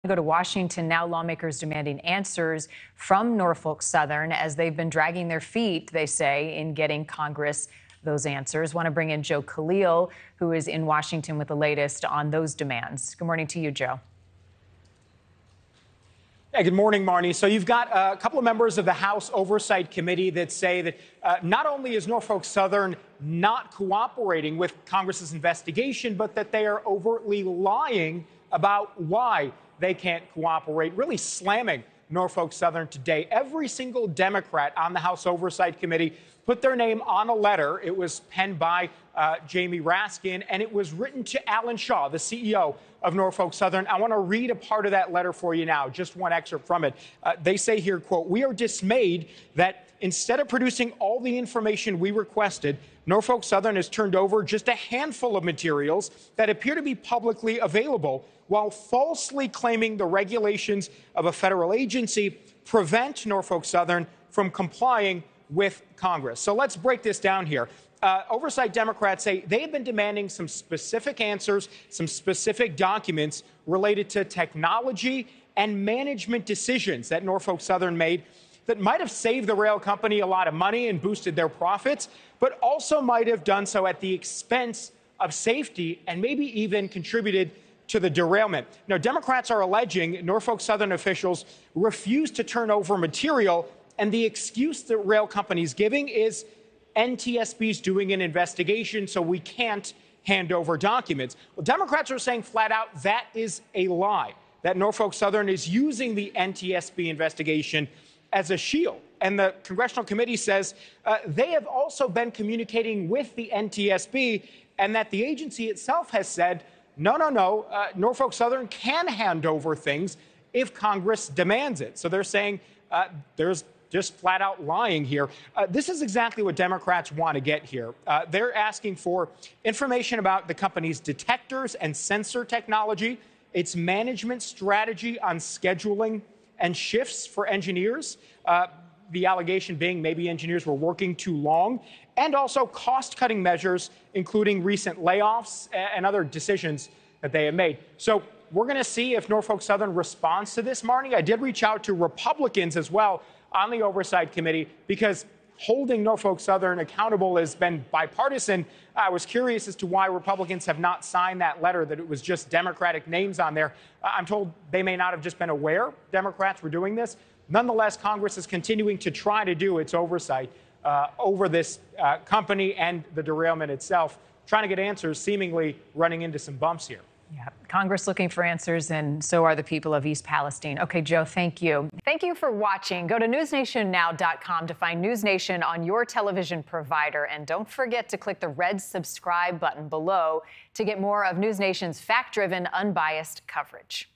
Go to Washington now. Lawmakers demanding answers from Norfolk Southern as they've been dragging their feet, they say, in getting Congress those answers. Want to bring in Joe Khalil, who is in Washington with the latest on those demands. Good morning to you, Joe. Hey, good morning, Marni. So you've got a couple of members of the House Oversight Committee that say that not only is Norfolk Southern not cooperating with Congress's investigation, but that they are overtly lying about why they can't cooperate, really slamming Norfolk Southern today. Every single Democrat on the House Oversight Committee put their name on a letter. It was penned by Jamie Raskin, and it was written to Alan Shaw, the CEO of Norfolk Southern. I want to read a part of that letter for you now, just one excerpt from it. They say here, quote, "We are dismayed that instead of producing all the information we requested, Norfolk Southern has turned over just a handful of materials that appear to be publicly available, while falsely claiming the regulations of a federal agency prevent Norfolk Southern from complying with Congress." So let's break this down here. Oversight Democrats say they have been demanding some specific answers, some specific documents related to technology and management decisions that Norfolk Southern made that might have saved the rail company a lot of money and boosted their profits, but also might have done so at the expense of safety and maybe even contributed to the derailment. Now, Democrats are alleging Norfolk Southern officials refused to turn over material, and the excuse the rail company's giving is NTSB's doing an investigation, so we can't hand over documents. Well, Democrats are saying flat out that is a lie, that Norfolk Southern is using the NTSB investigation as a shield. And the congressional committee says they have also been communicating with the NTSB, and that the agency itself has said, no, Norfolk Southern can hand over things if Congress demands it. So they're saying there's just flat out lying here. This is exactly what Democrats want to get here. They're asking for information about the company's detectors and sensor technology, its management strategy on scheduling and shifts for engineers, the allegation being maybe engineers were working too long, and also cost-cutting measures, including recent layoffs and other decisions that they have made. So we're going to see if Norfolk Southern responds to this, Marni. I did reach out to Republicans as well on the Oversight Committee because holding Norfolk Southern accountable has been bipartisan. I was curious as to why Republicans have not signed that letter, that it was just Democratic names on there. I'm told they may not have just been aware Democrats were doing this. Nonetheless, Congress is continuing to try to do its oversight over this company and the derailment itself, trying to get answers, seemingly running into some bumps here. Yeah, Congress looking for answers, and so are the people of East Palestine. Okay, Joe, thank you. Thank you for watching. Go to NewsNationNow.com to find NewsNation on your television provider. And don't forget to click the red subscribe button below to get more of NewsNation's fact-driven, unbiased coverage.